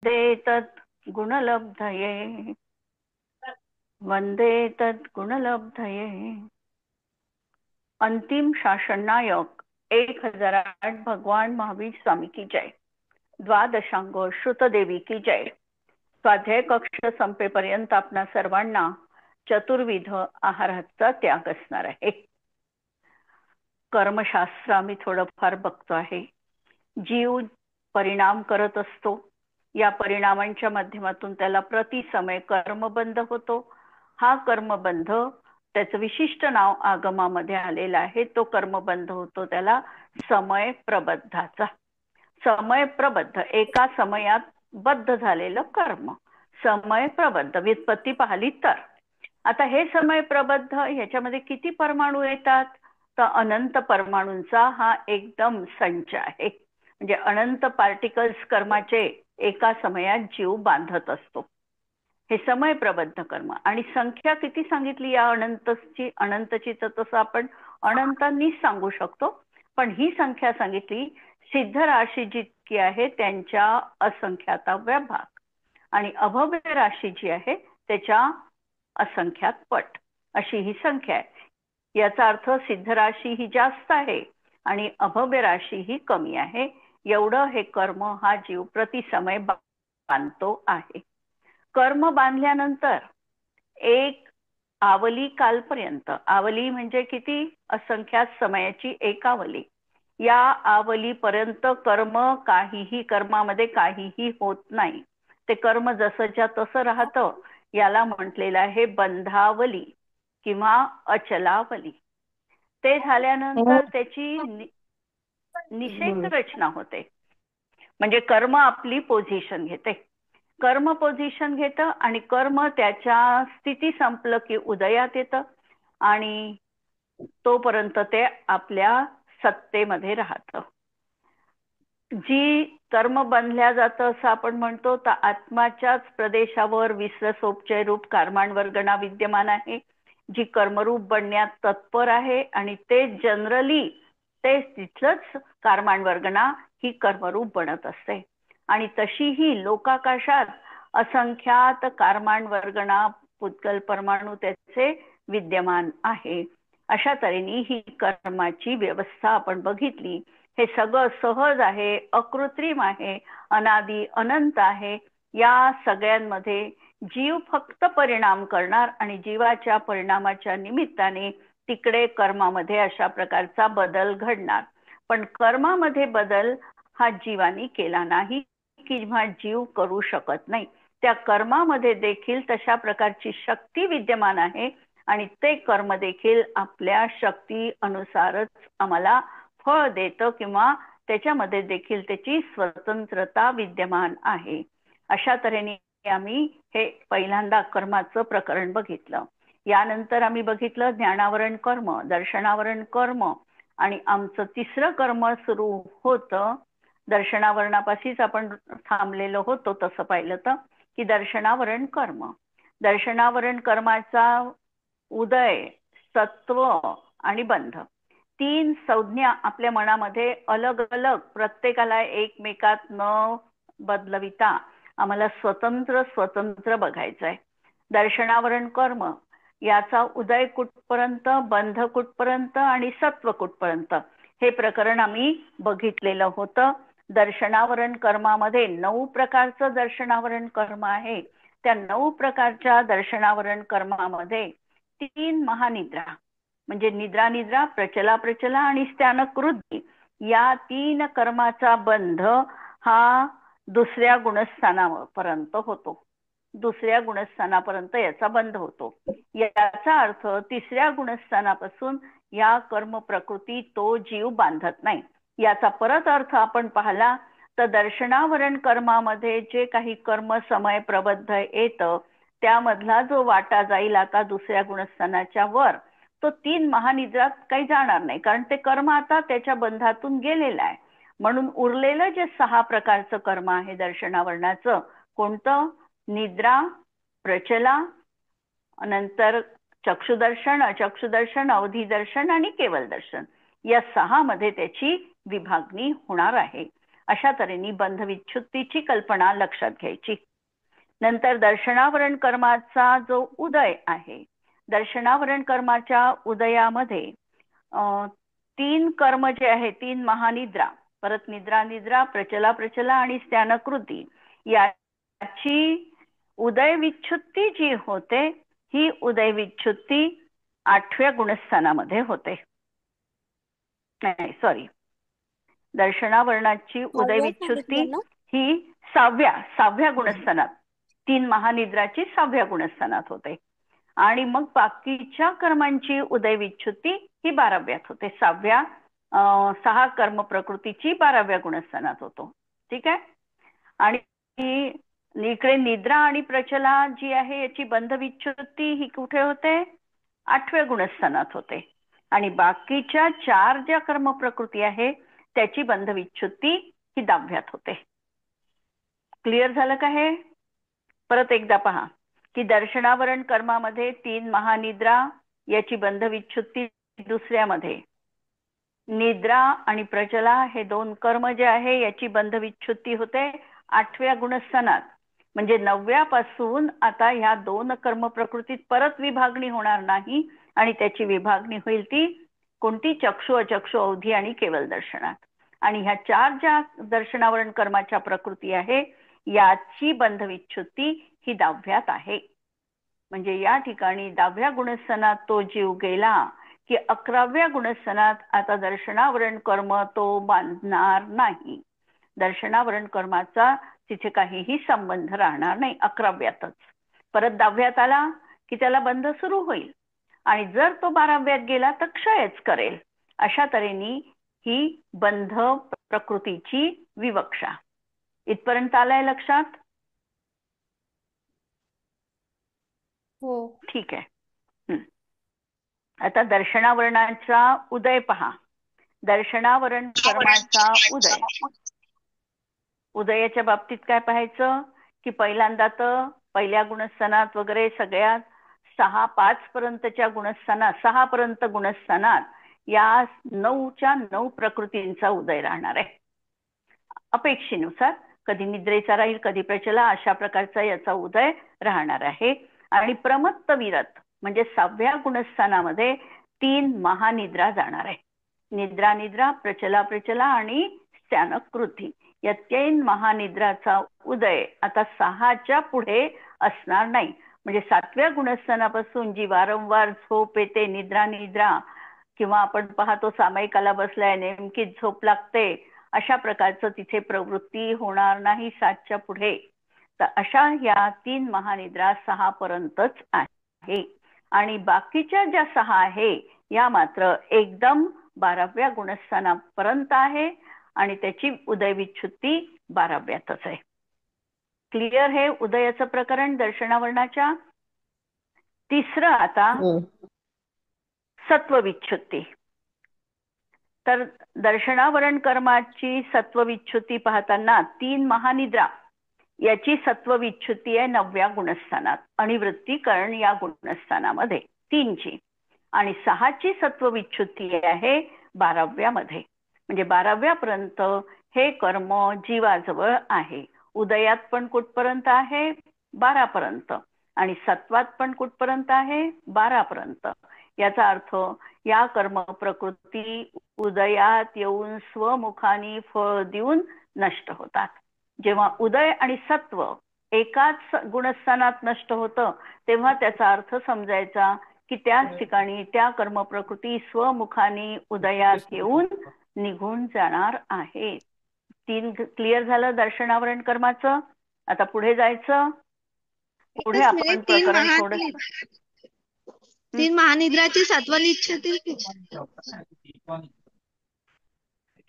तत् गुणलब्धये वंदे तत् गुणलब्धये। अंतिम शासन नायक 1008 भगवान महावीर स्वामी की जय। द्वादशांग श्रुतदेवी की जय। स्वाध्याय कक्ष संपेपर्यंत आपणा सर्वांना चतुर्विध आहाराचा त्याग असणार आहे। कर्मशास्त्र आम्ही थोडंफार बघतो आहे। जीव परिणाम करत असतो, या परिणामांच्या माध्यमातून त्याला प्रतिसमय कर्मबंध होतो। हा कर्मबंध त्याचं विशिष्ट नाव आगमामध्ये आलेलं आहे। तो कर्मबंध होतो त्याला समय प्रबद्धाचा। समय प्रबद्ध एका समयात बद्ध झालेलं कर्म समय प्रबद्ध। व्युत्पत्ती पाहिली तर आता हे समय प्रबद्ध ह्याच्यामध्ये किती परमाणू येतात तर अनंत परमाणूंचा हा एकदम संच आहे। म्हणजे अनंत पार्टिकल्स कर्माचे एका समयात जीव बांधत असतो। हे समय प्रबद्ध कर्म आणि संख्या किती सांगितली या अनंतची तर तसं आपण अनंतांनीच सांगू शकतो, पण ही संख्या सांगितली सिद्ध राशी जितकी आहे त्यांच्या असंख्याताव्या भाग आणि अभव्य राशी जी आहे त्याच्या असंख्यात पट अशी ही संख्या आहे। याचा अर्थ सिद्ध राशी ही जास्त आहे आणि अभव्य राशी ही कमी आहे। एवढं हे कर्म हा जीव प्रतिसमय बांधतो आहे। कर्म बांधल्यानंतर एक आवली कालपर्यंत, आवली म्हणजे किती असंख्यात समयाची एक आवली, या आवलीपर्यंत कर्म काहीही कर्मामध्ये काहीही होत नाही। ते कर्म जसंच्या तसं राहतं। याला म्हटलेलं आहे बंधावली किंवा अचलावली। ते झाल्यानंतर त्याची निषेध रचना होते, म्हणजे कर्म आपली पोझिशन घेते। कर्म पोझिशन घेतं आणि कर्म त्याच्या स्थिती संपलं की उदयात येतं आणि तोपर्यंत ते आपल्या सत्तेमध्ये राहतं। जी कर्म बंधल्या जातं असं आपण म्हणतो तर आत्माच्याच प्रदेशावर विश्वसोपचय रूप कर्मांवर्गणा विद्यमान आहे, जी कर्मरूप बनण्यात तत्पर आहे आणि ते जनरली ते तिथलंच कर्मांवर्गणा ही कर्मरूप बनत असते। आणि तशीही लोकाकाशात असंख्यात कर्मांवर्गणा पुद्गल परमाणू त्याचे विद्यमान आहे। अशा तऱ्हेने ही कर्माची व्यवस्था आपण बघितली। हे सगळं सहज आहे, अकृत्रिम आहे, अनादी अनंत आहे। या सगळ्यांमध्ये जीव फक्त परिणाम करणार आणि जीवाच्या परिणामाच्या निमित्ताने तिकडे कर्मामध्ये अशा प्रकारचा बदल घडणार। पण कर्मामध्ये बदल हा जीवानी केला नाही किंवा जीव करू शकत नाही। त्या कर्मामध्ये देखील तशा प्रकारची शक्ती विद्यमान आहे आणि ते कर्म देखील आपल्या शक्ती अनुसारच आम्हाला फळ देतं किंवा त्याच्यामध्ये देखील त्याची स्वतंत्रता विद्यमान आहे। अशा तऱ्हेने आम्ही हे पहिल्यांदा कर्माचं प्रकरण बघितलं। यानंतर आम्ही बघितलं ज्ञानावरण कर्म, दर्शनावरण कर्म आणि आमचं तिसरं कर्म सुरू होतं दर्शनावरणापाशीच आपण थांबलेलो होतो तसं पाहिलं तर की दर्शनावरण कर्म। दर्शनावरण कर्माचा उदय, सत्व आणि बंध तीन संज्ञा आपल्या मनामध्ये अलग अलग प्रत्येकाला एकमेकात न बदलविता आम्हाला स्वतंत्र स्वतंत्र बघायचं आहे। दर्शनावरण कर्म याचा उदय कुठपर्यंत, बंध कुठपर्यंत आणि सत्व कुठपर्यंत हे प्रकरण आम्ही बघितलेलं होतं। दर्शनावरण कर्मामध्ये 9 प्रकारचं दर्शनावरण कर्म आहे। त्या 9 प्रकारच्या दर्शनावरण कर्मामध्ये 3 महानिद्रा म्हणजे निद्रा निद्रा, प्रचला प्रचला आणि स्त्यानकृती या 3 कर्माचा बंध हा दुसऱ्या गुणस्थानापर्यंत होतो। दुसऱ्या गुणस्थानापर्यंत याचा बंध होतो। याचा अर्थ तिसऱ्या गुणस्थानापासून या कर्म प्रकृती तो जीव बांधत नाही। याचा परत अर्थ आपण पाहिला तर दर्शनावरण कर्मामध्ये जे काही कर्म समय प्रबद्ध येतं त्यामधला जो वाटा जाईल आता दुसऱ्या गुणस्थानाच्या वर तो 3 महानिद्रात काही जाणार नाही, कारण ते कर्म आता त्याच्या बंधातून गेलेलं आहे। म्हणून उरलेलं जे 6 प्रकारचं कर्म आहे दर्शनावरणाचं कोणतं, निद्रा, प्रचला, नंतर चक्षुदर्शन, अचक्षुदर्शन, अवधी दर्शन आणि केवल दर्शन, या 6 मध्ये त्याची विभागणी होणार आहे। अशा तऱ्हेने बंधविच्छुत्तीची कल्पना लक्षात घ्यायची. नंतर दर्शनावरण कर्माचा जो उदय आहे, दर्शनावरण कर्माच्या उदयामध्ये 3 कर्म जे आहे, 3 महानिद्रा, परत निद्रा निद्रा, प्रचला प्रचला आणि स्त्यानकृती, याची उदय विच्छुत्ती जी होते, ही उदय विच्छुत्ती 8व्या गुणस्थानामध्ये होते. नाही, सॉरी, दर्शनावरणाची उदय विच्छुत्ती ही 6व्या गुणस्थानात, 3 महानिद्राची 6व्या गुणस्थानात होते. आणि मग बाकीच्या कर्मांची उदय विच्छुत्ती ही 12व्यात होते. 6 कर्म प्रकृतीची 12व्या गुणस्थानात होतो. ठीक आहे. आणि इकडे निद्रा आणि प्रचला जी आहे याची बंधविच्छुत्ती ही कुठे होते? 8व्या गुणस्थानात होते. आणि बाकीच्या 4 ज्या कर्म प्रकृती आहे त्याची बंधविच्छुत्ती ही 10व्यात होते. क्लिअर झालं का हे? परत एकदा पहा की दर्शनावरण कर्मामध्ये 3 महानिद्रा याची बंधविच्छुत्ती 2ऱ्यामध्ये, निद्रा आणि प्रचला हे 2 कर्म जे आहे याची बंधविच्छुत्ती होते 8व्या गुणस्थानात. म्हणजे 9व्यापासून आता ह्या 2 कर्म प्रकृतीत परत विभागणी होणार नाही आणि त्याची विभागणी होईल ती कोणती? चक्षु, अचक्षु, अवधी आणि केवल दर्शनात. आणि ह्या 4 ज्या दर्शनावरण कर्माच्या प्रकृती आहे याची बंधविच्छुत्ती ही 10व्यात आहे. म्हणजे या ठिकाणी 10व्या गुणस्थानात तो जीव गेला की 11व्या गुणस्थानात आता दर्शनावरण कर्म तो बांधणार नाही. दर्शनावरण कर्माचा तिथे काहीही संबंध राहणार नाही 11व्यातच. परत 10व्यात आला की त्याला बंध सुरू होईल आणि जर तो 12व्यात गेला तर क्षयच करेल. अशा तऱ्हेने ही बंध प्रकृतीची विवक्षा. इथपर्यंत आलाय लक्षात? हो. ठीक आहे. आता दर्शनावरणाचा उदय पहा. दर्शनावरण कर्माचा उदय, उदयाच्या बाबतीत काय पाहायचं की पहिल्यांदा तर पहिल्या गुणस्थानात वगैरे सगळ्यात 6-5 पर्यंतच्या गुणस्थानात, 6 पर्यंत गुणस्थानात या 9च्या 9 प्रकृतींचा उदय राहणार आहे. अपेक्षेनुसार कधी निद्रेचा राहील, कधी प्रचला, अशा प्रकारचा याचा उदय राहणार आहे. आणि प्रमत्त विरत म्हणजे 6व्या गुणस्थानामध्ये 3 महानिद्रा जाणार आहे. निद्रा निद्रा, प्रचला प्रचला आणि स्त्यानकृती या 3 महानिद्राचा उदय आता 6च्या पुढे असणार नाही. म्हणजे 7व्या गुणस्थानापासून जी वारंवार झोप येते, निद्रा निद्रा, किंवा आपण पाहतो सामायिकाला बसलाय नेमकीच झोप लागते, अशा प्रकारचं तिथे प्रवृत्ती होणार नाही 7च्या पुढे. तर अशा या 3 महानिद्रा 6 पर्यंतच आहे. आणि बाकीच्या ज्या 6 आहे या मात्र एकदम 12व्या गुणस्थानापर्यंत आहे आणि त्याची उदय विच्छुत्ती 12व्यातच आहे. क्लिअर हे उदयाचं प्रकरण दर्शनावरणाच्या. तिसरं आता सत्वविच्छुत्ती. तर दर्शनावरण कर्माची सत्वविच्छुत्ती पाहताना 3 महानिद्रा याची सत्वविच्छुत्ती आहे 9व्या गुणस्थानात, आणि वृत्तीकरण या गुणस्थानामध्ये 3ची, आणि 6ची सत्वविच्छुत्ती आहे 12व्यामध्ये. म्हणजे 12व्यापर्यंत हे कर्म जीवाजवळ आहे. उदयात पण कुठपर्यंत आहे? 12 पर्यंत. आणि सत्वात पण कुठपर्यंत आहे? 12 पर्यंत. याचा अर्थ या कर्म प्रकृती उदयात येऊन स्वमुखानी फळ देऊन नष्ट होतात. जेव्हा उदय आणि सत्व एकाच गुणस्थानात नष्ट होतं तेव्हा त्याचा अर्थ समजायचा की त्याच ठिकाणी त्या कर्म प्रकृती स्वमुखानी उदयात येऊन निघून जाणार आहे. 3 क्लिअर झालं दर्शनावरण कर्माचं. आता पुढे जायचं. पुढे आपण प्रकरण थोडं 3 महानिद्राची सत्वनिच्छुत्ती,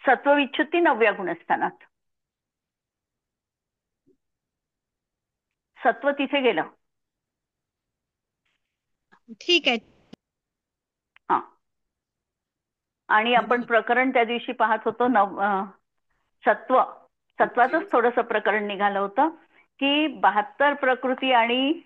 सत्वविच्छुत्ती 9व्या गुणस्थानात. सत्व तिथे गेलं. ठीक आहे. हा. आणि आपण प्रकरण त्या दिवशी पाहत होतो सत्वाचंच थोडंसं प्रकरण निघालं होतं की 72 प्रकृती आणि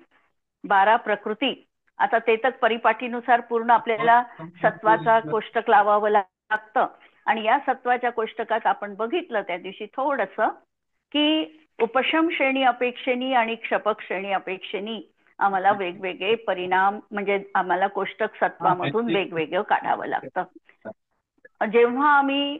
12 प्रकृती. आता ते तर परिपाठीनुसार पूर्ण आपल्याला सत्वाचा कोष्टक लावावं लागतं. आणि या सत्वाच्या कोष्टकात आपण बघितलं त्या दिवशी थोडंसं की उपशम श्रेणी अपेक्षेनी आणि क्षपक श्रेणी अपेक्षेनी आम्हाला वेगवेगळे परिणाम म्हणजे आम्हाला कोष्टक सत्वामधून वेगवेगळं काढावं लागतं. जेव्हा आम्ही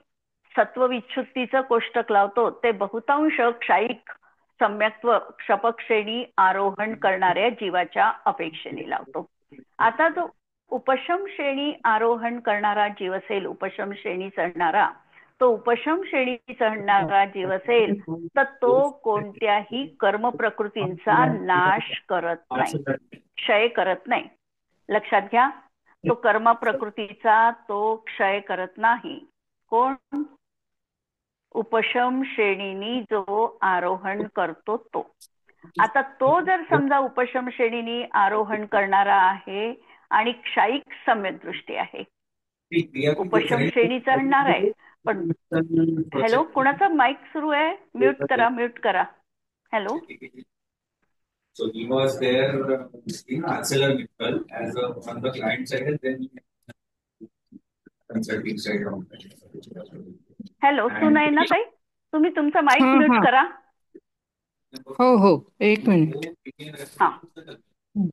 सत्व विच्छुत्तीचं कोष्टक लावतो ते बहुतांश क्षायिक सम्यक्त्व क्षपक श्रेणी आरोहण करणाऱ्या जीवाच्या अपेक्षेने लावतो. आता जो उपशम श्रेणी आरोहण करणारा जीव असेल, उपशम श्रेणी चढणारा, तो उपशम श्रेणी चढणारा जीव असेल तर तो कोणत्याही कर्म प्रकृतींचा नाश करत नाही, क्षय करत नाही. लक्षात घ्या, तो कर्म प्रकृतीचा तो क्षय करत नाही. कोण? उपशम श्रेणीनी जो आरोहण करतो तो. आता तो जर समजा उपशम श्रेणीनी आरोहण करणारा आहे आणि क्षायिक सम्यक दृष्टी आहे, उपशम श्रेणी चढणार आहे पण हॅलो, कोणाचा माईक सुरू आहे? म्यूट करा, म्यूट करा. Hello. So he was there in ArcelorMittal as on the client side and then consulting side. Hello, सुनाय ना ताई? तुम्ही तुमचा माईक म्यूट करा. हो हो, एक मिनिट. हा,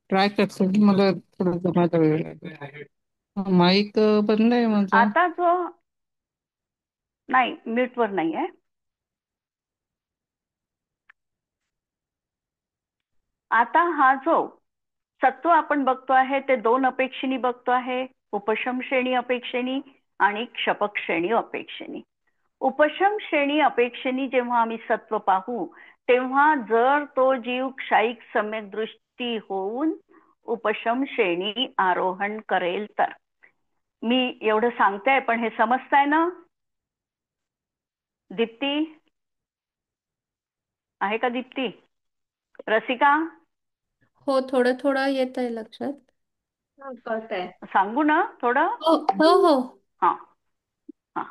ट्राय करतो. मला थोडं जमायला वेळ लागेल. माईक बंद आहे माझा. आता जो नाही, म्यूटवर नाही आहे. आता हा जो सत्व आपण बघतो आहे ते दोन अपेक्षेनी बघतो आहे, उपशम श्रेणी अपेक्षेनी आणि क्षपक श्रेणी अपेक्षेनी. उपशम श्रेणी अपेक्षेनी जेव्हा आम्ही सत्व पाहू तेव्हा जर तो जीव क्षायिक सम्यक दृष्टी होऊन उपशम श्रेणी आरोहण करेल तर. मी एवढं सांगते पण हे समजताय ना? दीप्ती आहे का? दीप्ती, रसिका? हो, थोडं थोडं येत आहे लक्षात. कळतंय. सांगू ना थोडं? हो हो हो. हा हा.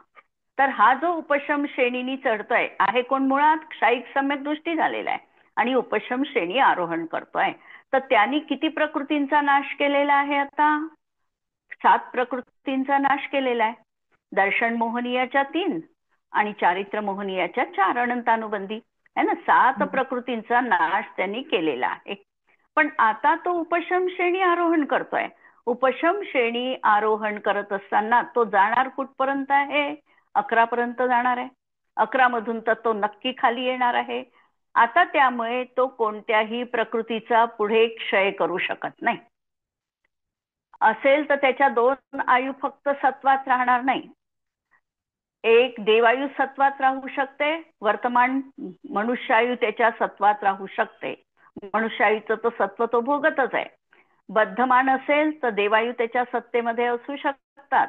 तर हा जो उपशम श्रेणीनी चढतोय आहे कोण? मुळात क्षायिक सम्यक दृष्टी झालेला आहे आणि उपशम श्रेणी आरोहण करतोय. तर त्यांनी किती प्रकृतींचा नाश केलेला आहे? आता 7 प्रकृतींचा नाश केलेला आहे. दर्शन मोहनीयाच्या 3 आणि चारित्र मोहनीयाच्या 4 अनंतानुबंधी है ना. 7 प्रकृतींचा नाश त्यांनी केलेला आहे. पण आता तो उपशम श्रेणी आरोहण करतोय. उपशम श्रेणी आरोहण करत असताना तो जाणार कुठपर्यंत आहे? 11 पर्यंत जाणार आहे. 11 मधून तर तो नक्की खाली येणार आहे. आता त्यामुळे तो कोणत्याही प्रकृतीचा पुढे क्षय करू शकत नाही. असेल तर त्याच्या 2 आयु फक्त सत्वात राहणार नाही. एक देवायू सत्वात राहू शकते, वर्तमान मनुष्यायू त्याच्या सत्वात राहू शकते. मनुष्यायूचं तो सत्व तो भोगतच आहे. बद्धमान असेल तर देवायू त्याच्या सत्तेमध्ये असू शकतात,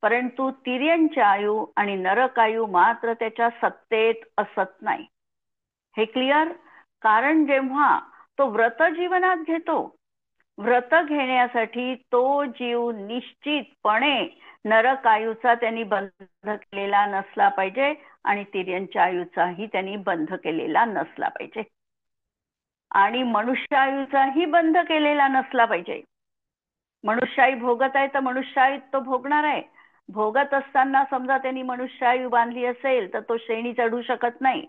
परंतु तिर्यंचे आयु आणि नरकायू मात्र त्याच्या सत्तेत असत नाही. हे क्लिअर? कारण जेव्हा तो व्रत जीवनात घेतो, व्रत घेण्यासाठी तो जीव निश्चितपणे नरकायूचा त्यांनी बंध केलेला नसला पाहिजे आणि तिर्यंच्या आयूचाही त्यांनी बंध केलेला नसला पाहिजे आणि मनुष्यायूचाही बंध केलेला नसला पाहिजे. मनुष्यायी भोगत आहे तर मनुष्यायूत तो भोगणार आहे. भोगत असताना समजा त्यांनी मनुष्यायू बांधली असेल तर तो श्रेणी चढू शकत नाही.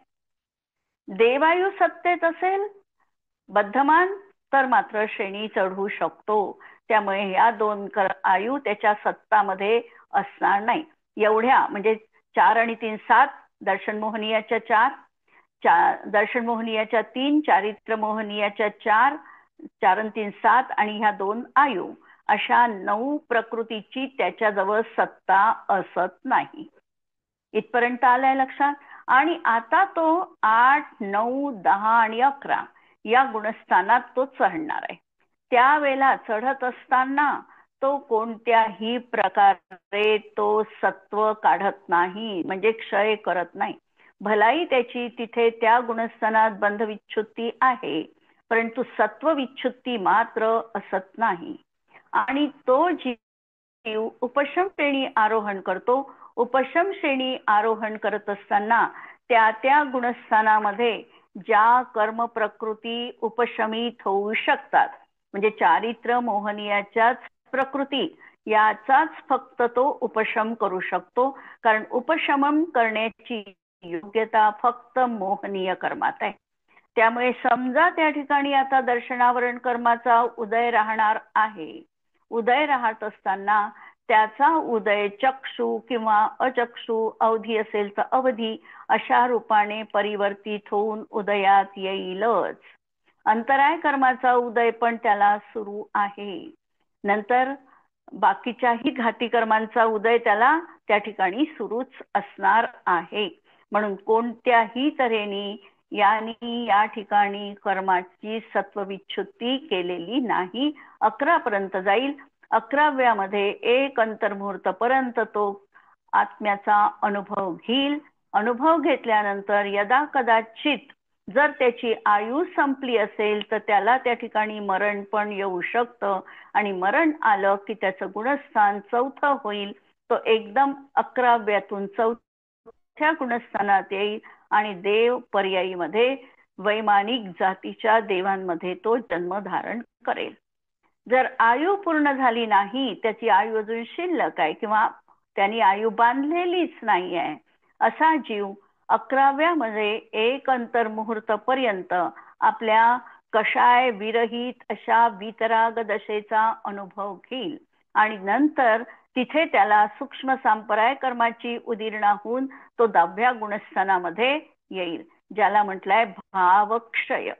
देवायू सत्तेत असेल बद्धमान तर मात्र श्रेणी चढू शकतो. त्यामुळे या 2 आयु त्याच्या सत्तामध्ये असणार नाही. एवढ्या म्हणजे 4 आणि 3 7, दर्शन मोहनीयाच्या 4, दर्शन मोहनीयाच्या 3, चारित्र मोहनीयाच्या 4, 4 आणि 3 7 आणि ह्या 2 आयु अशा 9 प्रकृतीची त्याच्याजवळ सत्ता असत नाही. इथपर्यंत आलाय लक्षात? आणि आता तो 8, 9, 10 आणि 11 या गुणस्थानात तो चढणार आहे. त्यावेळेला चढत असताना तो कोणत्याही प्रकारे तो सत्व काढत नाही, म्हणजे क्षय करत नाही. भलाई त्याची तिथे त्या गुणस्थानात बंध विच्छुत्ती आहे, परंतु सत्व विच्छुत्ती मात्र असत नाही. आणि तो जीव उपशम श्रेणी आरोहण करतो. उपशम श्रेणी आरोहण करत असताना त्या त्या गुणस्थानामध्ये ज्या कर्म प्रकृती उपशमित होऊ शकतात, म्हणजे चारित्र मोहनीयाच्याच प्रकृती याचाच फक्त तो उपशम करू शकतो, कारण उपशमन करण्याची योग्यता फक्त मोहनीय कर्मात आहे. त्यामुळे समजा त्या ठिकाणी आता दर्शनावरण कर्माचा उदय राहणार आहे, उदय राहत असताना त्याचा उदय चक्षु किंवा अचक्षु, अवधी असेल तर अवधी अशा रूपाने परिवर्तित होऊन उदयात येईलच. अंतराय कर्माचा उदय पण त्याला सुरू आहे. नंतर बाकीच्याही घाती कर्मांचा उदय त्याला त्या ठिकाणी सुरूच असणार आहे. म्हणून कोणत्याही तऱ्हेने या ठिकाणी कर्माची सत्वविच्छुत्ती केलेली नाही. 11 पर्यंत जाईल. 11व्यामध्ये एक अंतर्मुहूर्त पर्यंत तो आत्म्याचा अनुभव घेईल. अनुभव घेतल्यानंतर यदा कदाचित जर त्याची आयु संपली असेल तर त्याला त्या ठिकाणी मरण पण येऊ शकतं, आणि मरण आलं की त्याचं गुणस्थान 4थं होईल. तो एकदम 11व्यातून 4थ्या गुणस्थानात येईल आणि देव पर्यायीमध्ये वैमानिक जातीच्या देवांमध्ये तो जन्म धारण करेल. जर आयु पूर्ण झाली नाही, त्याची आयु अजून शिल्लक आहे किंवा त्यांनी आयु बांधलेलीच नाही आहे, असा जीव 11व्यामध्ये एक अंतर्मुहूर्त पर्यंत आपल्या कषाय विरहित अशा वितराग दशेचा अनुभव घेईल. आणि नंतर तिथे त्याला सूक्ष्म सांपराय कर्माची उदीरणा होऊन तो 10व्या गुणस्थानामध्ये येईल, ज्याला म्हटलंय भावक्षय.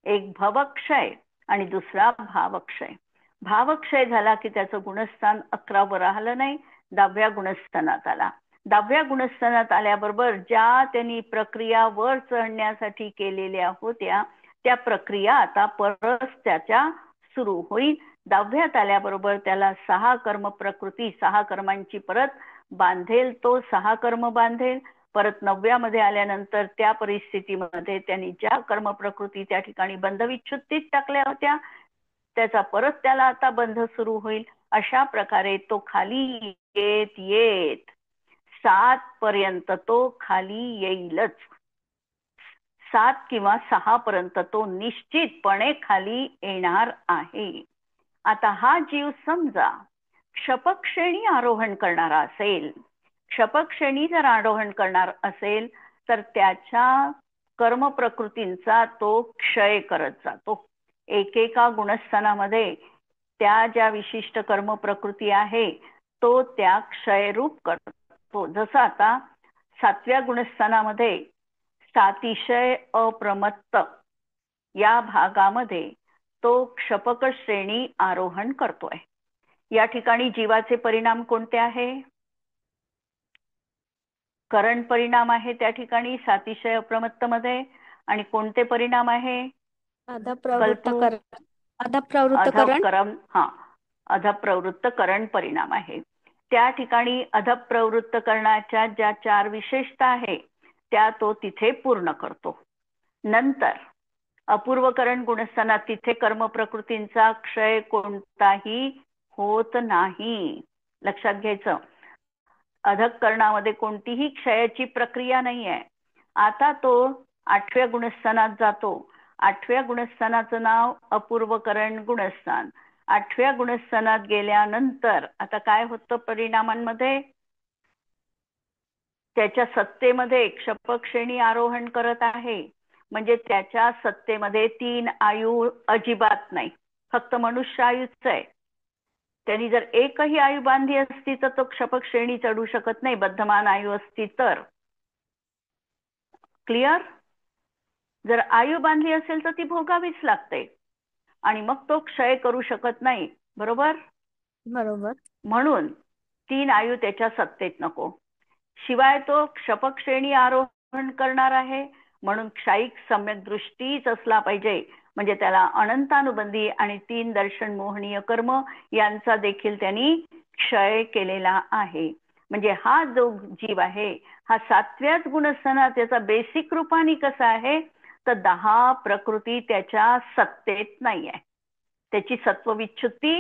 एक भवक्षय आणि दुसरा भावक्षय. भावक्षय झाला की त्याचं गुणस्थान 11वर राहिलं नाही, 10व्या गुणस्थानात आला. 10व्या गुणस्थानात आल्याबरोबर ज्या त्यांनी प्रक्रिया वर चढण्यासाठी केलेल्या होत्या त्या प्रक्रिया आता परत त्याच्या सुरू होईल. 10व्यात आल्याबरोबर त्याला 6 कर्म प्रकृती, 6 कर्मांची परत बांधेल. तो 6 कर्म बांधेल. परत 9व्यामध्ये आल्यानंतर त्या परिस्थितीमध्ये त्यांनी ज्या कर्म प्रकृती त्या ठिकाणी बंधविच्छुत्तीत टाकल्या होत्या त्याचा परत त्याला आता बंध सुरू होईल. अशा प्रकारे तो खाली येत येत 7 पर्यंत तो खाली येईलच. 7 किंवा 6 पर्यंत तो निश्चितपणे खाली येणार आहे. आता हा जीव समजा क्षपक्षेणी आरोहण करणारा असेल, क्षपक्षेणी जर आरोहण करणार असेल तर त्याच्या कर्म प्रकृतींचा तो क्षय करत जातो. एकेका गुणस्थानामध्ये त्या ज्या विशिष्ट कर्म प्रकृती आहे तो त्या क्षयरूप करतो. जसं आता 7व्या गुणस्थानामध्ये सातिशय अप्रमत्त या भागामध्ये तो क्षपक श्रेणी आरोहण करतोय. या ठिकाणी जीवाचे परिणाम कोणते आहे? करण परिणाम आहे त्या ठिकाणी सातिशय अप्रमत्त मध्ये. आणि कोणते परिणाम आहे? अधप्रवृत्त करण परिणाम आहे. त्या ठिकाणी अधप्रवृत्त करण्याच्या ज्या 4 विशेषता आहे त्या तो तिथे पूर्ण करतो. नंतर अपूर्वकरण गुणस्थानात तिथे कर्म प्रकृतींचा क्षय कोणताही होत नाही. लक्षात घ्यायचं, अधःकरणामध्ये कोणतीही क्षयाची प्रक्रिया नाही आहे. आता तो 8व्या गुणस्थानात जातो. 8व्या गुणस्थानाचं नाव अपूर्वकरण गुणस्थान. 8व्या गुणस्थानात गेल्यानंतर आता काय होतं परिणामांमध्ये? त्याच्या सत्तेमध्ये क्षपक श्रेणी आरोहण करत आहे. म्हणजे त्याच्या सत्तेमध्ये 3 आयु अजिबात नाही, फक्त मनुष्य आयुच आहे. त्यांनी जर एकही आयु बांधली असती तर तो क्षपक श्रेणी चढू शकत नाही, बद्धमान आयु असती तर. क्लिअर? जर आयु बांधली असेल तर ती भोगावीच लागते आणि मग तो क्षय करू शकत नाही. बरोबर? बरोबर. म्हणून 3 आयु त्याच्या सत्तेत नको. शिवाय तो क्षपक श्रेणी आरोहण करणार आहे म्हणून क्षायिक सम्यक दृष्टीच असला पाहिजे. म्हणजे त्याला अनंतानुबंधी आणि 3 दर्शन मोहनीय कर्म यांचा देखील त्यांनी क्षय केलेला आहे. म्हणजे हा जो जीव आहे हा 7व्याच गुणस्थानात त्याचा बेसिक रूपाने कसा आहे तर 10 प्रकृती त्याच्या सत्तेत नाही आहे. त्याची सत्वविच्छुत्ती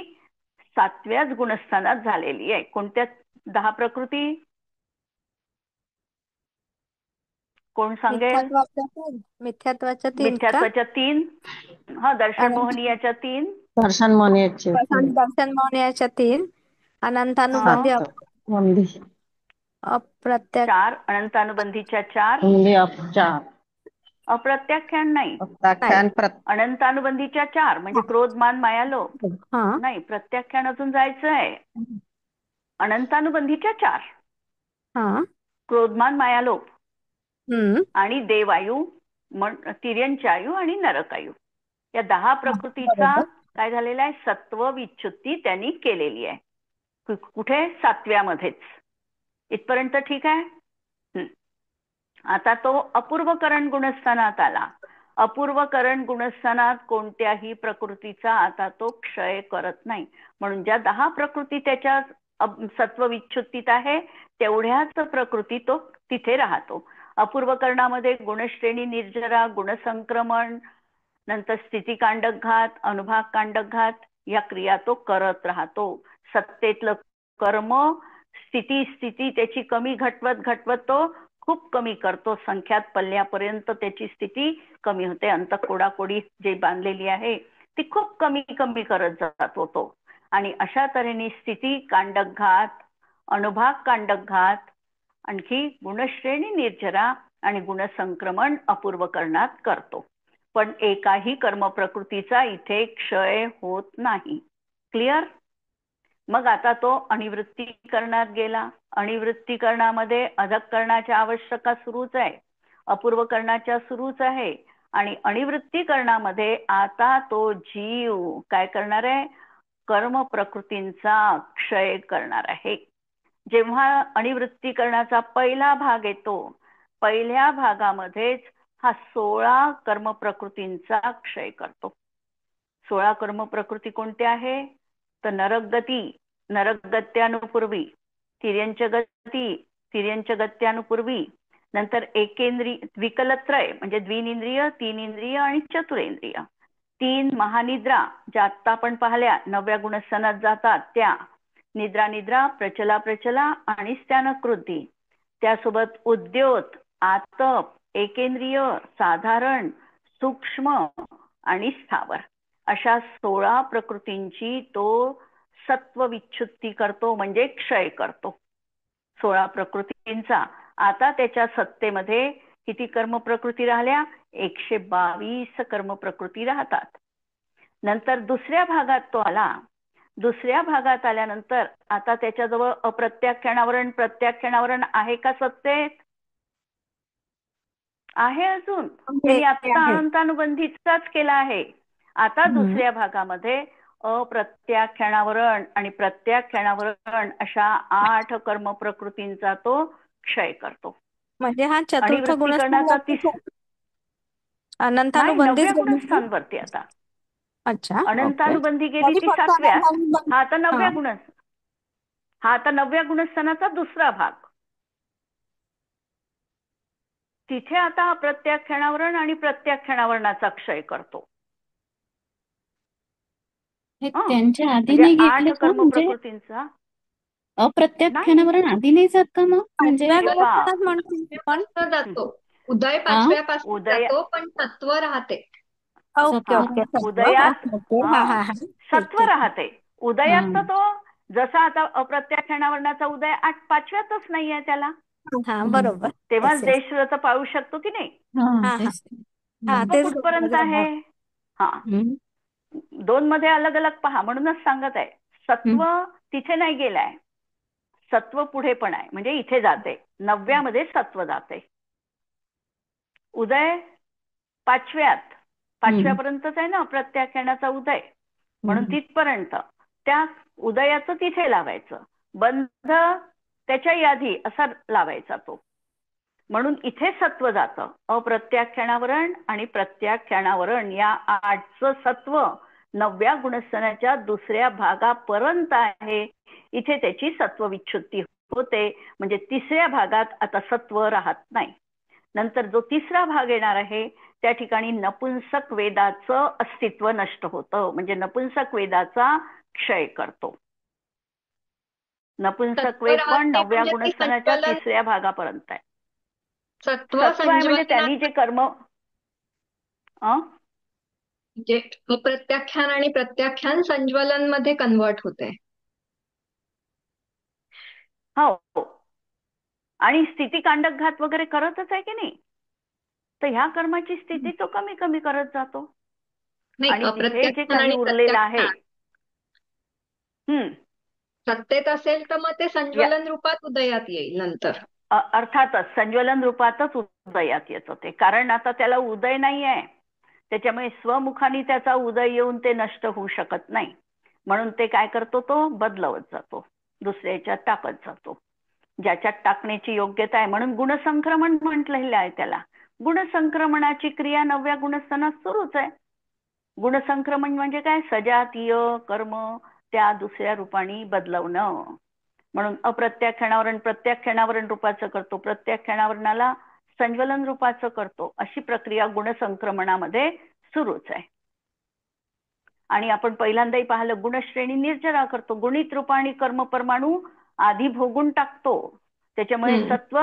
7व्याच गुणस्थानात झालेली आहे. कोणत्या 10 प्रकृती? कोण सांगेल? मिथ्यात्वाच्या 3 मिथ्यात्वाच्या 3, दर्शन मोहनीयाच्या 3, दर्शन मोहनीयाचे दर्शन मोहनीयाच्या 3 अनंतानुबंधी हा बंदी अप्रत्यक्ष 4 अनंतानुबंधीच्या 4 बंदी अपचार अप्रत्याख्यान नाही. नाही. प्रत्याख्यान अनंतानुबंधीच्या 4 म्हणजे क्रोध मान माया लोभ हा नाही. प्रत्याख्यान अजून जायचं आहे. अनंतानुबंधीच्या 4 हा क्रोधमान माया लोभ हम्म आणि देवायू तिर्यंचायू आणि नरकायू या 10 प्रकृतीचा बरोबर. काय झालेला आहे सत्व विच्युती त्यांनी केलेली आहे. कुठे 7व्यामध्येच. इथपर्यंत ठीक आहे. आता तो अपूर्वकरण गुणस्थानात आला. अपूर्वकरण गुणस्थानात कोणत्याही प्रकृतीचा आता तो क्षय करत नाही. म्हणून ज्या 10 प्रकृती त्याच्या सत्व विच्युतीत आहे तेवढ्याच प्रकृती तो तिथे राहतो. अपूर्वकरणामध्ये गुणश्रेणी निर्जरा गुणसंक्रमण नंतर स्थिती कांडक घात अनुभाग कांडक घात या क्रिया तो करत राहतो. सत्तेतलं कर्म स्थिती त्याची कमी घटवत तो खूप कमी करतो. संख्यात पल्ल्यापर्यंत त्याची स्थिती कमी होते. अंतःकोडाकोडी जे बांधलेली आहे ती खूप कमी कमी करत जातो तो. आणि अशा तऱ्हेने स्थिती कांडक घात अनुभाग कांडक घात आणखी गुणश्रेणी निर्जरा आणि गुणसंक्रमण अपूर्वकरणात करतो. पण एकाही कर्म प्रकृतीचा इथे क्षय होत नाही. क्लिअर. मग आता तो अनिवृत्तीकरणात गेला. अनिवृत्तीकरणामध्ये अधःकरणाच्या आवश्यका सुरूच आहे. अपूर्वकरणाच्या सुरूच आहे. आणि अनिवृत्तीकरणामध्ये आता तो जीव काय करणार आहे कर्म प्रकृतींचा क्षय करणार आहे. जेव्हा अनिवृत्तीकरणाचा पहिला भाग येतो पहिल्या भागामध्येच हा 16 कर्म प्रकृतींचा क्षय करतो. 16 कर्म प्रकृती कोणत्या आहे तर नरकगती नरकगत्यानुपूर्वी तिर्यंचगत्यानुपूर्वी नंतर एकेंद्रिय विकलत्रय म्हणजे द्विनिंद्रिय 3 इंद्रिय आणि चतुरेंद्रिय 3 महानिद्रा ज्या आत्ता आपण पाहिल्या 9व्या गुणस्थानात जातात त्या निद्रा प्रचला आणि स्त्यानकृती त्यासोबत उद्योत आतप एकेंद्रिय साधारण सूक्ष्म आणि स्थावर अशा 16 प्रकृतींची तो सत्व विच्युती करतो म्हणजे क्षय करतो. 16 प्रकृतींचा आता त्याच्या सत्तेमध्ये किती कर्म प्रकृती राहिल्या 122 कर्म प्रकृती राहतात. नंतर दुसऱ्या भागात तो आला. दुसऱ्या भागात आल्यानंतर आता त्याच्याजवळ अप्रत्याख्यानावरण प्रत्याख्यानावरण आहे का सत्तेत आहे. अजून त्यांनी आता आहे. अनंतानुबंधीचाच केला आहे. आता दुसऱ्या भागामध्ये अप्रत्याख्यानावरण आणि प्रत्याख्यानावरण अशा 8 कर्म प्रकृतींचा तो क्षय करतो. म्हणजे हा चतुर्थ अनिवृत्तीकरणाचा नाही 9व्या गुणस्थानवरती आता अच्छा अनंतानुबंधी गेली तरी ती फक्त 7व्यात. अनंतानुबंधी. हा आता 9व्या गुणस्थानाचा दुसरा भाग. तिथे आता अप्रत्याख्यानावरण आणि प्रत्याख्यानावरणाचा क्षय करतो. हे त्यांच्या आधी म्हणजे नाही 8 घेतले का कर्म म्हणजे प्रकृतींचा नाही अप्रत्याख्यानावरण आधी नाही जात का मग म्हणजे 5व्या हे पहा गुणस्थानात म्हणतो पण जातो उदय आ 5व्यापासून उदय जातो पण तत्व राहते. ओके हा ओके उदयात ओके ओके हा हा ठीक सत्व ठीक राहते. हा उदयात तर तो जसा आता अप्रत्याख्यानावरणाचा उदय 5व्यातच नाहीये त्याला. हा हम्म. बरोबर तेव्हाच येस येस देशव्रत पाळू शकतो की नाही. हा हा तेच हा तो तेच कुठपर्यंत आहे. हा हम्म. 2 मध्ये अलग अलग पहा म्हणूनच सांगत आहे. सत्व हम्म. तिथे नाही गेलाय. सत्व पुढे पण आहे म्हणजे इथे जाते 9व्यामध्ये सत्व जाते. उदय 5व्यात 5व्यापर्यंतच आहे ना प्रत्याख्यानाचा उदय. म्हणून हम्म. तिथपर्यंत त्या उदयाचं तिथे लावायचं. बंध त्याच्या यादी असा लावायचा तो. म्हणून इथे सत्व जातं. अप्रत्याख्यानावरण आणि प्रत्याख्यानावरण या 8चं सत्व 9व्या गुणस्थानाच्या दुसऱ्या भागापर्यंत आहे. इथे त्याची सत्व विच्युती होते म्हणजे तिसऱ्या भागात आता सत्व राहत नाही. नंतर जो तिसरा भाग येणार आहे त्या ठिकाणी नपुंसक वेदाचं अस्तित्व नष्ट होतं म्हणजे नपुंसक वेदाचा क्षय करतो. नपुंसक सत्व वेद पण राहते 9व्या म्हणजे ते गुणस्थानाच्या संकलन तिसऱ्या भागापर्यंत आहे. सत्व सत्व आहे म्हणजे त्यांनी संजीवनात जे कर्म जे प्रत्याख्यान आणि प्रत्याख्यान संज्वलन मध्ये कन्वर्ट होते. हो. आणि स्थिती कांडक घात वगैरे करतच आहे की नाही, तर ह्या कर्माची स्थिती तो कमी कमी करत जातो. नाही, आणि हे जे अप्रत्याख्यान काही आणि उरलेलं आहे, सत्तेत असेल तर मग ते संज्वलन रूपात उदयात येईल नंतर. अर्थातच संज्वलन रूपातच उदयात येतं ते, कारण आता त्याला उदय नाही आहे, त्याच्यामुळे स्वमुखाने त्याचा उदय येऊन ते नष्ट होऊ शकत नाही. म्हणून ते काय करतो, तो बदलवत जातो, दुसऱ्या याच्यात टाकत जातो, ज्याच्यात टाकण्याची योग्यता आहे. म्हणून गुणसंक्रमण म्हटलेलं आहे त्याला. गुणसंक्रमणाची क्रिया 9व्या गुणस्थानात सुरूच आहे. गुणसंक्रमण म्हणजे काय, सजातीय कर्म त्या दुसऱ्या रूपाने बदलवणं. म्हणून अप्रत्याख्यानावरण प्रत्याख्यानावरण रूपाचं करतो, प्रत्याख्यानावरणाला संज्वलन रूपाचं करतो, अशी प्रक्रिया गुणसंक्रमणामध्ये सुरूच आहे. आणि आपण पहिल्यांदाही पाहिलं, गुणश्रेणी निर्जरा करतो, गुणित रूपाने कर्म परमाणू आधी भोगून टाकतो, त्याच्यामुळे सत्व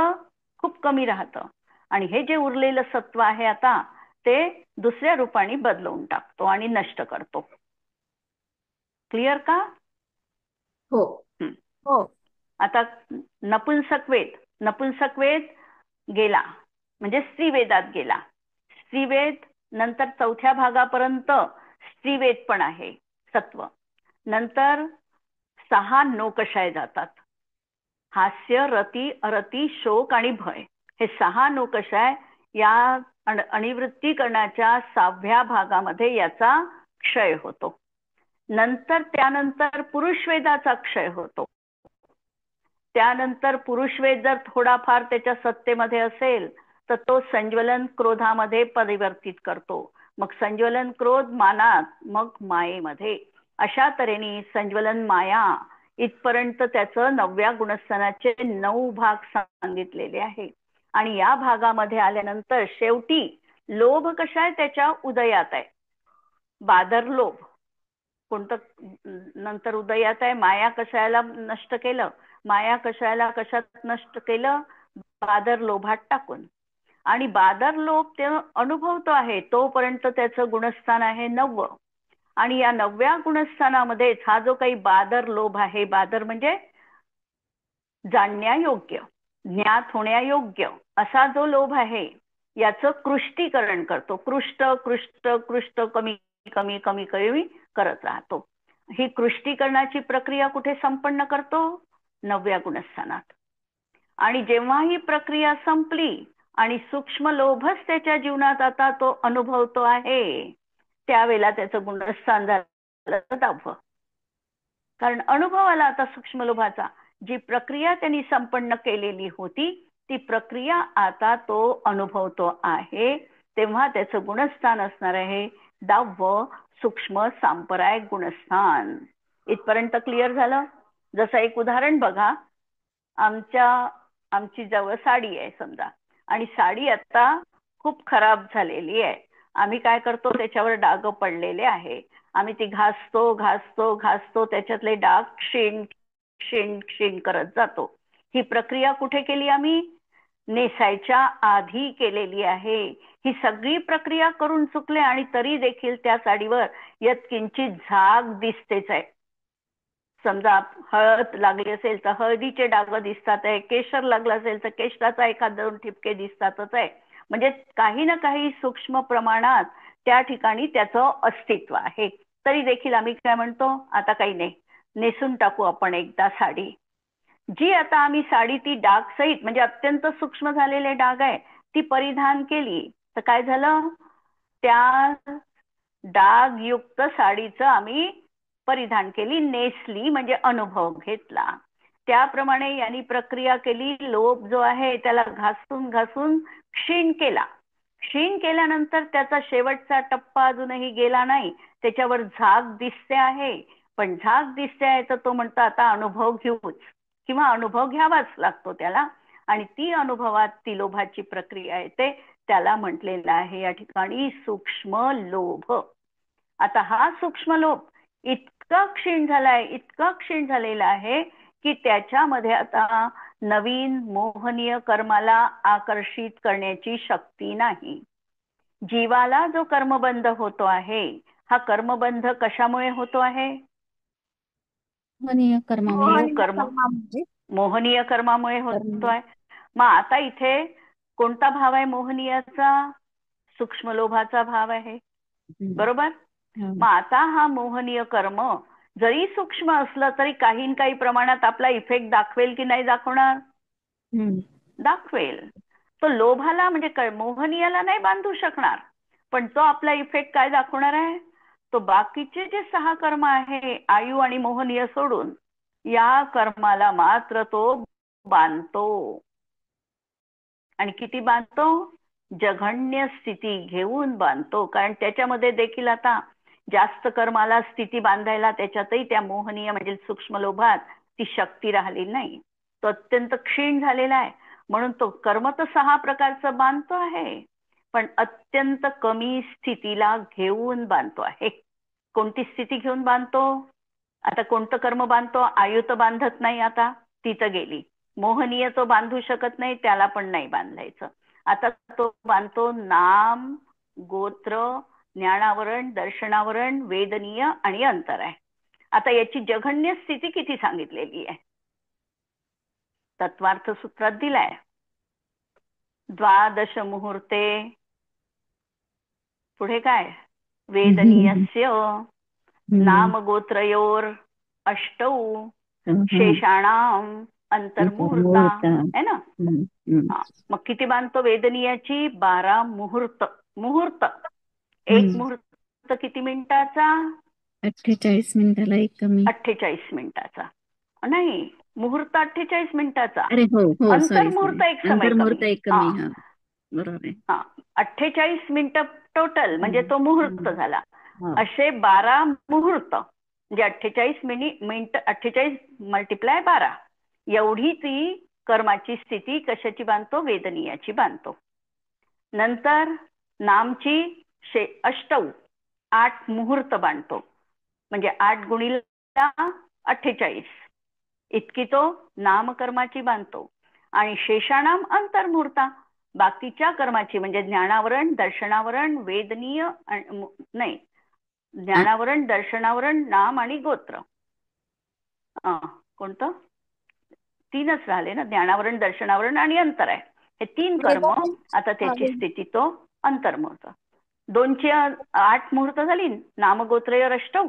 खूप कमी राहतं. आणि हे जे उरलेलं सत्व आहे आता ते दुसऱ्या रूपाने बदलवून टाकतो आणि नष्ट करतो. क्लिअर का? हो. हो. आता नपुंसक वेद गेला, म्हणजे स्त्रीवेदात गेला. स्त्रीवेद नंतर 4थ्या भागापर्यंत स्त्रीवेद पण आहे सत्व. नंतर 6 नोकषाय जातात, हास्य, रती, अरती, शोक आणि भय. हे 6 नोकषाय या अनिवृत्तीकरणाच्या 6व्या भागामध्ये याचा क्षय होतो. नंतर त्यानंतर पुरुषवेदाचा क्षय होतो. त्यानंतर पुरुषवेद जर थोडाफार त्याच्या सत्तेमध्ये असेल तर तो संज्वलन क्रोधामध्ये परिवर्तित करतो. मग संज्वलन क्रोध मानात, मग मायेमध्ये. अशा तऱ्हेने संज्वलन माया इथपर्यंत त्याचं 9व्या गुणस्थानाचे 9 भाग सांगितलेले आहे. आणि या भागामध्ये आल्यानंतर शेवटी लोभ कशा आहे, त्याच्या उदयात आहे. बादर लोभ कोणतं नंतर उदयात आहे. माया कशाला नष्ट केलं, माया कशात नष्ट केलं, बादर लोभात टाकून. आणि बादर लोभ ते अनुभवतो आहे तोपर्यंत त्याचं गुणस्थान आहे 9. आणि या 9व्या गुणस्थानामध्येच हा जो काही बादर लोभ आहे, बादर म्हणजे जाणण्यायोग्य, ज्ञात होण्यायोग्य असा जो लोभ आहे, याचं कृष्टीकरण करतो. कृष्ट कमी कमी कमी कमी करत राहतो. ही कृष्टीकरणाची प्रक्रिया कुठे संपन्न करतो, 9व्या गुणस्थानात. आणि जेव्हा ही प्रक्रिया संपली आणि सूक्ष्म लोभच त्याच्या जीवनात आता तो अनुभवतो आहे, त्यावेळेला त्याचं गुणस्थान झालं 10वं. कारण अनुभव आला आता सूक्ष्म लोभाचा. जी प्रक्रिया त्यांनी संपन्न केलेली होती ती प्रक्रिया आता तो अनुभवतो आहे, तेव्हा त्याचं गुणस्थान असणार आहे 10वं, सूक्ष्म सांप्रदायिक गुणस्थान. इथपर्यंत क्लिअर झालं? जसं एक उदाहरण बघा, आमची जवळ साडी आहे समजा, आणि साडी आता खूप खराब झालेली आहे. आम्ही काय करतो, त्याच्यावर डाग पडलेले आहे, आम्ही ती घासतो, त्याच्यातले डाग क्षीण करत जातो. ही प्रक्रिया कुठे केली, आम्ही नेसायच्या आधी केलेली आहे. ही सगळी प्रक्रिया करून चुकले आणि तरी देखील त्या साडीवर यत्किंचित झाग दिसतेच आहे. समजा हळद लागली असेल तर हळदीचे डाग दिसतात आहे, केशर लागलं असेल तर केशराचा 1-2 ठिपके दिसतातच आहे. म्हणजे काही ना काही सूक्ष्म प्रमाणात त्या ठिकाणी त्याचं अस्तित्व आहे. तरी देखील आम्ही काय म्हणतो, आता काही नाही, नेसून टाकू आपण एकदा साडी. जी आता आम्ही साडी ती डाग सहित म्हणजे अत्यंत सूक्ष्म झालेले डाग आहे ती परिधान केली तर काय झालं, त्या डागयुक्त साडीचं आम्ही परिधान केली, नेसली, म्हणजे अनुभव घेतला. त्याप्रमाणे यांनी प्रक्रिया केली, लोभ जो आहे त्याला घासून घासून क्षीण केला. क्षीण केल्यानंतर त्याचा शेवटचा टप्पा अजूनही गेला नाही, त्याच्यावर झाग दिसते आहे. पण झाग दिसते आहे तर तो म्हणतो आता अनुभव घेऊच, किंवा अनुभव घ्यावाच लागतो त्याला. आणि ती अनुभवात ती लोभाची प्रक्रिया येते, त्याला म्हटलेलं आहे या ठिकाणी सूक्ष्म लोभ. आता हा सूक्ष्म लोभ इतका क्षीण झालेला आहे की त्याच्यामध्ये आता नवीन मोहनीय कर्माला आकर्षित करण्याची शक्ती नाही. जीवाला जो कर्मबंध होतो आहे, हा कर्मबंध कशामुळे होतो आहे, मोहनीय कर्मामुळे. मोहनीय कर्म कर्मामध्ये मोहनीय कर्मामुळे होतोय. मग आता इथे कोणता भाव आहे मोहनीयाचा? सूक्ष्म लोभाचा भाव आहे, बरोबर. मग आता हा मोहनीय कर्म जरी सूक्ष्म असलं तरी काही न काही प्रमाणात आपला इफेक्ट दाखवेल की नाही दाखवणार? दाखवेल. तो लोभाला म्हणजे मोहनीयाला नाही बांधू शकणार, पण तो आपला इफेक्ट काय दाखवणार आहे? तो बाकीचे जे 6 कर्म आहे आयु आणि मोहनीय सोडून या कर्माला मात्र तो बांधतो. आणि किती बांधतो? जघन्य स्थिती घेऊन बांधतो. कारण त्याच्यामध्ये देखील आता जास्त कर्माला स्थिती बांधायला त्याच्यातही त्या मोहनीय म्हणजे सूक्ष्म लोभात ती शक्ती राहिली नाही. तो अत्यंत क्षीण झालेला आहे. म्हणून तो कर्म तर 6 प्रकारचं बांधतो आहे, पण अत्यंत कमी स्थितीला घेऊन बांधतो आहे. कोणती स्थिती घेऊन बांधतो? आता कोणतं कर्म बांधतो? आयु तर बांधत नाही, आता ती तर गेली. मोहनीय तो बांधू शकत नाही, त्याला पण नाही बांधायचं. आता तो बांधतो नाम, गोत्र, ज्ञानावरण, दर्शनावरण, वेदनीय आणि अंतर आहे. आता याची जघन्य स्थिती किती सांगितलेली आहे? तत्वार्थ सूत्रात दिलाय. 12 मुहूर्ते, पुढे काय? वेदनीयस्य नाम गोत्रयोर अष्टौ शेषाणाम अंतर्मुहूर्ता है ना. मग किती बांधतो वेदनीयाची? 12 मुहूर्त. मुहूर्त एक मुहूर्त किती मिनिटाचा? 48 मिनिटाला एक कमी. 48 मिनिटाचा नाही, मुहूर्त 48 मिनिटाचा. अरे हो हो, अंतर्मुहूर्त एक समय कमी. बरोबर आहे. 48 मिनिटं टोटल म्हणजे तो मुहूर्त झाला. असे 12 मुहूर्त म्हणजे 48 मिनिट 48 मल्टिप्लाय 12 एवढी ती कर्माची स्थिती कशाची बांधतो? वेदनीयाची बांधतो. नंतर नामची 8 मुहूर्त बांधतो. म्हणजे 8 गुणिले 48 इतकी तो नामकर्माची बांधतो. आणि शेषाणाम अंतर्मुहूर्ता बाकीच्या कर्माची म्हणजे ज्ञानावरण, दर्शनावरण, वेदनीय नाही, ज्ञानावरण, दर्शनावरण, नाम आणि गोत्र. कोणतं? 3च राहिले ना, ज्ञानावरण, दर्शनावरण आणि अंतर आहे. हे 3 कर्म. आता त्याची स्थिती तो अंतर्मुहूर्त. 2ची 8 मुहूर्त झाली. नामगोत्रयोर अष्टौ,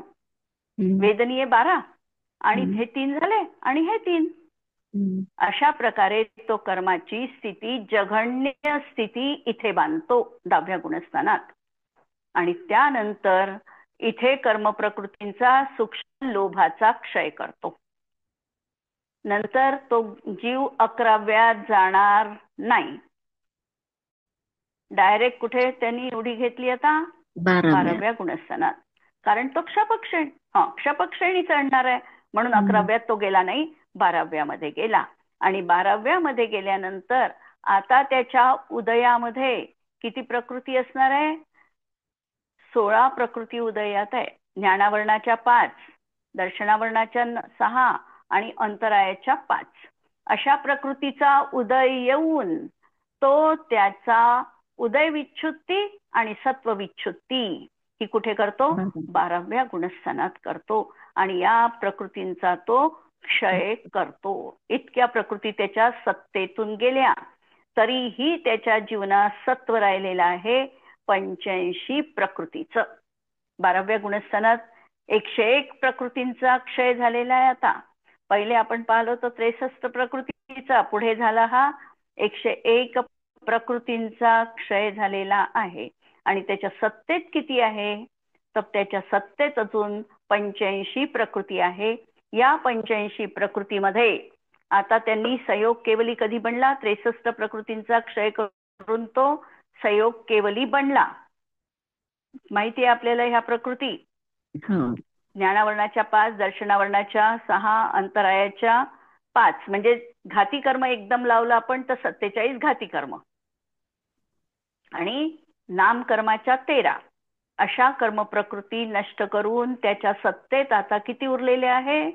वेदनीय 12 आणि हे 3 झाले आणि हे 3. अशा प्रकारे तो कर्माची स्थिती जघन्य स्थिती इथे बांधतो 10व्या गुणस्थानात. आणि त्यानंतर इथे कर्म प्रकृतींचा सूक्ष्म लोभाचा क्षय करतो. नंतर तो जीव 11व्यात जाणार नाही. डायरेक्ट कुठे त्यांनी उडी घेतली? आता 12व्या गुणस्थानात. कारण तो क्षपक्षेणी चढणार आहे, म्हणून 11व्यात तो गेला नाही, 12व्यामध्ये गेला. आणि 12व्यामध्ये गेल्यानंतर आता त्याच्या उदयामध्ये किती प्रकृती असणार आहे? 16 प्रकृती उदयात आहे. ज्ञानावरणाच्या 5, दर्शनावरणाच्या 6 आणि अंतरायाच्या 5 अशा प्रकृतीचा उदय येऊन तो त्याचा उदय विच्छुत्ती आणि सत्व विच्छुत्ती ही कुठे करतो? 12व्या गुणस्थानात करतो. आणि या प्रकृतींचा तो क्षय करतो. इतक्या प्रकृती त्याच्या सत्तेतून गेल्या तरीही त्याच्या जीवनात सत्व राहिलेलं आहे 85 प्रकृतीचं. 12व्या गुणस्थानात 101 प्रकृतींचा क्षय झालेला आहे. आता पहिले आपण पाहिलो तर 63 प्रकृतीचा, पुढे झाला हा 101 प्रकृतींचा क्षय झालेला आहे. आणि त्याच्या सत्तेत किती आहे? तर त्याच्या सत्तेत अजून 85 प्रकृती आहे. या 85 प्रकृतीमध्ये आता त्यांनी संयोग केवली कधी बनला? 63 प्रकृतींचा क्षय करून तो संयोग केवली बनला. माहिती आहे आपल्याला ह्या प्रकृती? ज्ञानावरणाच्या 5, दर्शनावरणाच्या 6, अंतरायाच्या 5. म्हणजे घाती कर्म एकदम लावलं आपण तर 47 घाती कर्म आणि नामकर्माच्या 13. अशा कर्म प्रकृती नष्ट करून त्याच्या सत्तेत आता किती उरलेले आहे?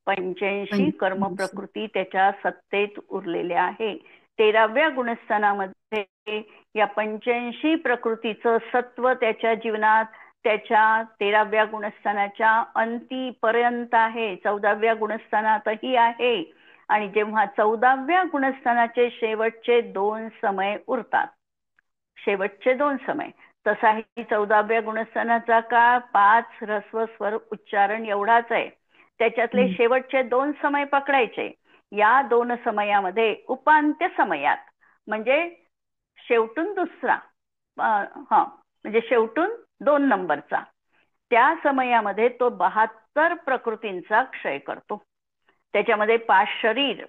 85 कर्म प्रकृती त्याच्या सत्तेत उरलेल्या आहे. 13व्या गुणस्थानामध्ये या 85 प्रकृतीचं सत्व त्याच्या जीवनात त्याच्या 13व्या गुणस्थानाच्या अंतीपर्यंत आहे. 14व्या गुणस्थानातही आहे. आणि जेव्हा 14व्या गुणस्थानाचे शेवटचे 2 समय उरतात, शेवटचे 2 समय, तसाही 14व्या गुणस्थानाचा काळ 5 ऱ्हस्व स्वर उच्चारण एवढाच आहे. त्याच्यातले शेवटचे 2 समय पकडायचे. या 2 समयामध्ये उपांत्य समयात म्हणजे शेवटून दुसरा, म्हणजे शेवटून 2 नंबरचा, त्या समयामध्ये तो 72 प्रकृतींचा क्षय करतो. त्याच्यामध्ये 5 शरीर,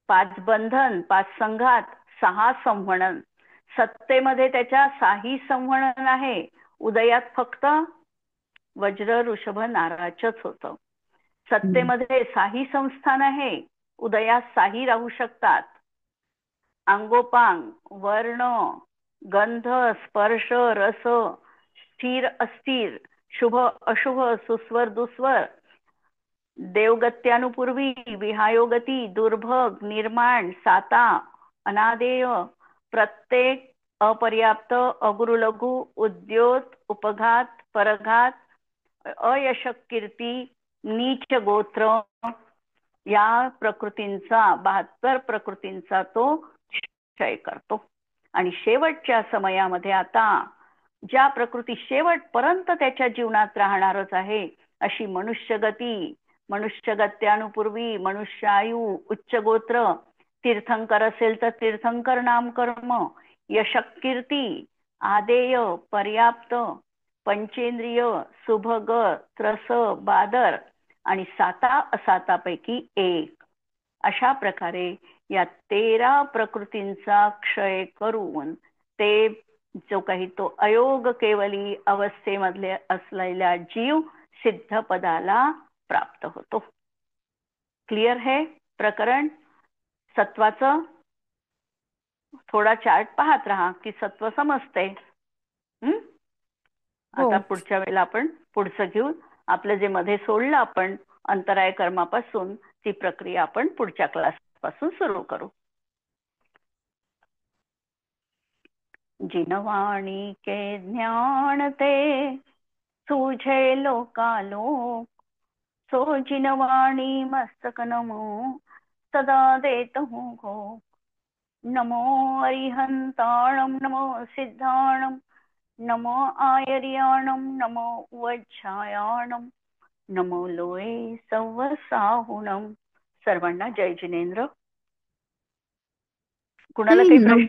5 बंधन, 5 संघात, 6 संवहन. सत्तेमध्ये त्याच्या 6 संवहन आहे. उदयात फक्त वज्र ऋषभ नाराचच होतं. सत्तेमध्ये 6 संस्थान आहे. उदयात 6 राहू शकतात. अंगोपांग, वर्ण, गंध, स्पर्श, रस, स्थिर अस्थिर, शुभ अशुभ, सुस्वर दुस्वर, देवगत्यानुपूर्वी, विहायोगती, दुर्भग, निर्माण, साता, अनादेय, प्रत्येक, अपर्याप्त, अगुरुलघु, उद्योत, उपघात, परघात, अयशक कीर्ती, नीच गोत्र, या प्रकृतींचा 72 प्रकृतींचा तो क्षय करतो. आणि शेवटच्या समयामध्ये आता ज्या प्रकृती शेवटपर्यंत त्याच्या जीवनात राहणारच आहे अशी मनुष्यगती, मनुष्यगत्यानुपूर्वी, मनुष्यायु, उच्च गोत्र, तीर्थंकर असेल तर तीर्थंकर नामकर्म, यशक कीर्ती, आदेय, पर्याप्त, पंचेंद्रिय, सुभग, त्रस, बादर आणि साता असातापैकी एक, अशा प्रकारे या 13 प्रकृतींचा क्षय करून ते जो काही तो अयोग केवली अवस्थेमधले असलेला जीव सिद्ध पदाला प्राप्त होतो. क्लिअर है प्रकरण? सत्वाचं थोडा चार्ट पाहत राहा की सत्व समजते. आता पुढच्या वेळेला आपण पुढचं घेऊ. आपलं जे मध्ये सोडलं आपण अंतराय कर्मापासून, ती प्रक्रिया आपण पुढच्या क्लास पासून सुरू करू. जिनवाणी के ज्ञान ते सूझे लोकालोक, सो जिनवाणी मस्तक नमो सदा देत हूँ घो. नमो अरिहंताणम, नमो सिद्धाणम, नमो आयर्याणम, नमो वज्रायाणम, नमो लोये सव्वसाहुणम. सर्वांना जय जिनेंद्र. कुणाला काही प्रश्न